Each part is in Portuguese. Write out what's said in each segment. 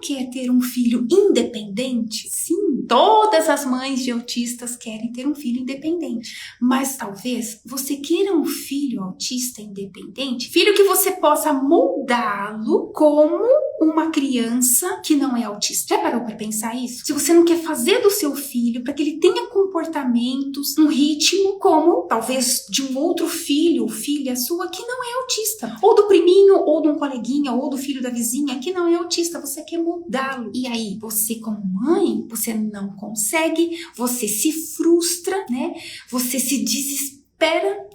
quer ter um filho independente? Sim, todas as mães de autistas querem ter um filho independente. Mas talvez você queira um filho autista independente, filho que você possa moldá-lo como uma criança que não é autista. Já parou para pensar isso? Se você não quer fazer do seu filho para que ele tenha comportamentos, um ritmo como talvez de um outro filho ou filha sua que não é autista, ou do priminho, ou de um coleguinha, ou do filho da vizinha que não é autista, você quer mudá-lo. E aí, você como mãe, você não consegue, você se frustra, né? Você se desespera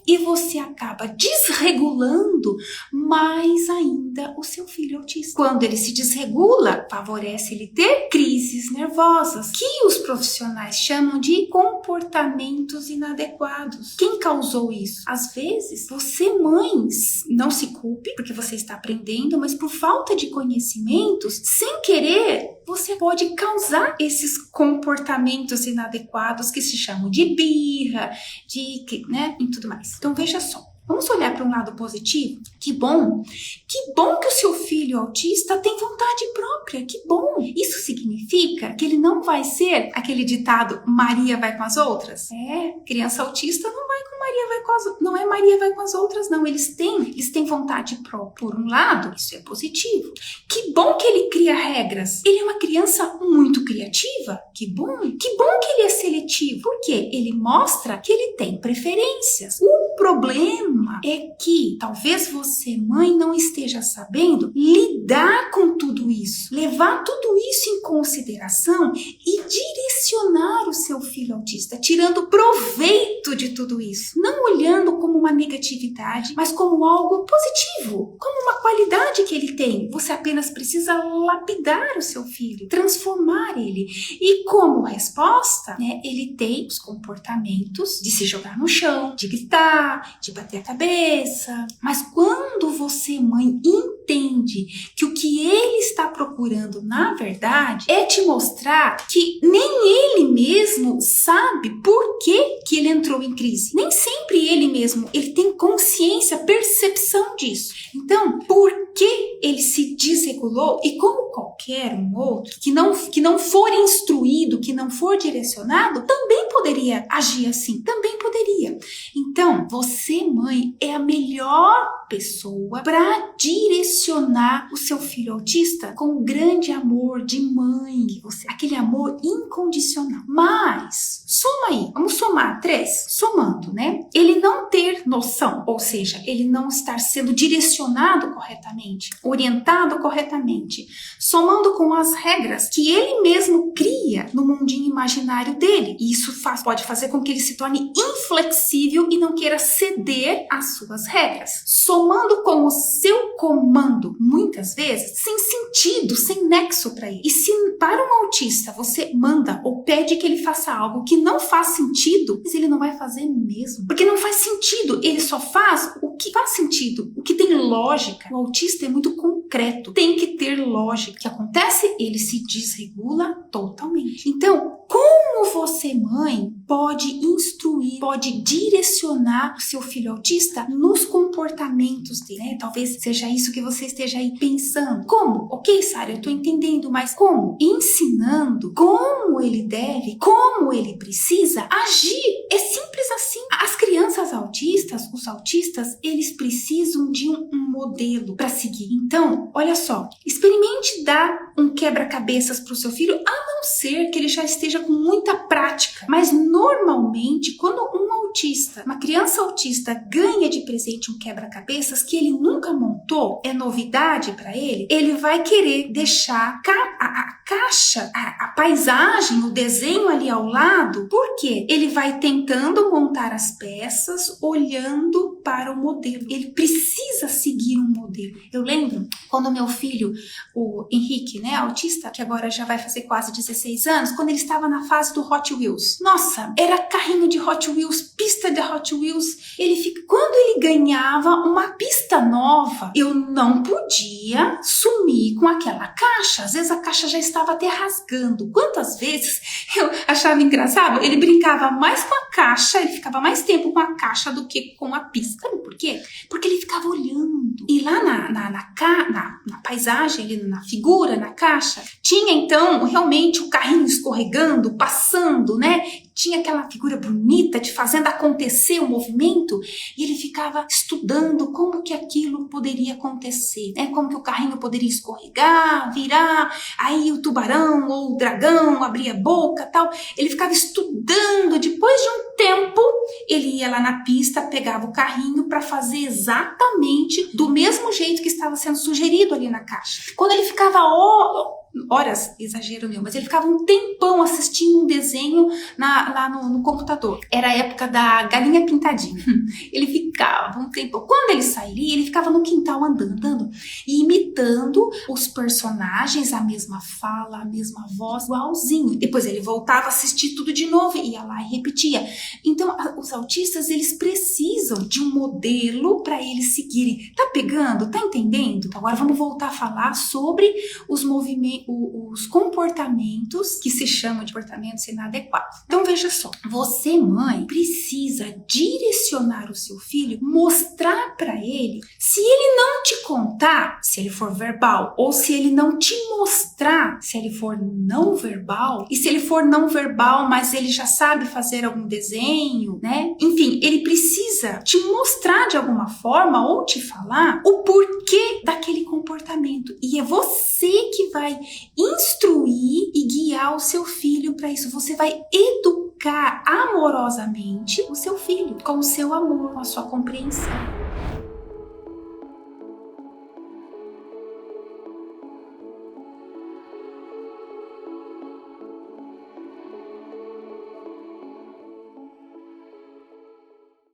e você acaba desregulando mais ainda o seu filho autista. Quando ele se desregula, favorece ele ter crises nervosas, que os profissionais chamam de comportamentos inadequados. Quem causou isso? Às vezes, você, mães, não se culpe, porque você está aprendendo, mas por falta de conhecimentos, sem querer, você pode causar esses comportamentos inadequados que se chamam de birra, né, e tudo mais. Então veja só, vamos olhar para um lado positivo? Que bom que o seu filho autista tem vontade própria, que bom. Isso significa que ele não vai ser aquele ditado Maria vai com as outras? Criança autista não vai com Maria vai com as outras, não é Maria vai com as outras não, eles têm vontade própria. Por um lado, isso é positivo. Que bom que ele cria regras. Ele é uma criança muito criativa. Que bom que ele é seletivo. Por quê? Ele mostra que ele tem preferências. O problema é que talvez você, mãe, não esteja sabendo lidar com tudo isso, levar tudo isso em consideração e direcionar o seu filho autista, tirando proveito de tudo isso, não olhando como uma negatividade, mas como algo positivo, como uma qualidade que ele tem. Você apenas precisa lapidar o seu filho, transformar ele. E como resposta, né, ele tem os comportamentos de se jogar no chão, de gritar, de bater a cabeça. Mas quando você, mãe, entende que o que ele está procurando, na verdade, é te mostrar que nem ele mesmo sabe por que ele entrou em crise. Nem sempre ele mesmo, ele tem consciência, percepção disso. Então, por que ele se desregulou? E como qualquer um outro que não for instruído, que não for direcionado, também poderia agir assim, também poderia. Então, você, mãe, é a melhor pessoa para direcionar o seu filho autista com o grande amor de mãe, aquele amor incondicional. Mas, soma aí, vamos somar 3, somando, né? Ele não ter noção, ou seja, ele não estar sendo direcionado corretamente, orientado corretamente, somando com as regras que ele mesmo cria no mundinho imaginário dele. E isso pode fazer com que ele se torne inflexível e não queira ceder às suas regras. Somando com o seu comando, muitas vezes, sem sentido, sem nexo para ele. E se para um autista você manda ou pede que ele faça algo que não faz sentido, mas ele não vai fazer mesmo. Porque não faz sentido, ele só faz o que faz sentido, o que tem lógica. O autista é muito concreto, tem que ter lógica. O que acontece? Ele se desregula totalmente. Então, como você, mãe, pode instruir, pode direcionar o seu filho autista nos comportamentos dele, né? Talvez seja isso que você esteja aí pensando. Como? Ok, Sara, eu tô entendendo, mas como? Ensinando como ele deve, como ele precisa agir. É simples assim. As crianças autistas, os autistas, eles precisam de um modelo para seguir. Então, olha só, experimente dar um quebra-cabeças para o seu filho, a não ser que ele já esteja com muita prática. Mas normalmente, quando um autista, uma criança autista ganha de presente um quebra-cabeças que ele nunca montou, é novidade para ele, ele vai querer deixar a caixa, a paisagem, o desenho ali ao lado. Por quê? Ele vai tentando montar as peças olhando para o modelo. Ele precisa seguir um modelo. Eu lembro quando meu filho, o Henrique, né, autista, que agora já vai fazer quase 16 anos, quando ele estava na fase do Hot Wheels. Nossa, era carrinho de Hot Wheels, pista de Hot Wheels. Quando ele ganhava uma pista nova, eu não podia sumir com aquela caixa. Às vezes a caixa já estava até rasgando. Quantas vezes eu achava engraçado? Ele brincava mais com a caixa, ele ficava mais tempo com a caixa do que com a pista. Sabe por quê? Porque ele ficava olhando. E lá na paisagem, ali na figura, na caixa, tinha então realmente o carrinho escorregando, passando, né? Tinha aquela figura bonita de fazendo acontecer o movimento, e ele ficava estudando como que aquilo poderia acontecer, né? Como que o carrinho poderia escorregar, virar, aí o tubarão ou o dragão abria a boca, tal. Ele ficava estudando. Depois de um tempo, ele ia lá na pista, pegava o carrinho para fazer exatamente do mesmo jeito que estava sendo sugerido ali na caixa. Quando ele ficava horas, exagero meu, mas ele ficava um tempão assistindo um desenho lá no computador. Era a época da galinha pintadinha. Ele ficava um tempão. Quando ele sairia, ele ficava no quintal andando e imitando os personagens, a mesma fala, a mesma voz, igualzinho. Depois ele voltava a assistir tudo de novo, ia lá e repetia. Então, os autistas, eles precisam de um modelo para eles seguirem. Tá pegando? Tá entendendo? Então, agora vamos voltar a falar sobre os movimentos, os comportamentos que se chamam de comportamentos inadequados. Então veja só, você, mãe, precisa direcionar o seu filho, mostrar para ele. Se ele não te contar, se ele for verbal, ou se ele não te mostrar, se ele for não verbal, e se ele for não verbal, mas ele já sabe fazer algum desenho, né? Enfim, ele precisa te mostrar de alguma forma ou te falar o porquê daquele comportamento. E é você que vai instruir e guiar o seu filho para isso. Você vai educar amorosamente o seu filho, com o seu amor, com a sua compreensão.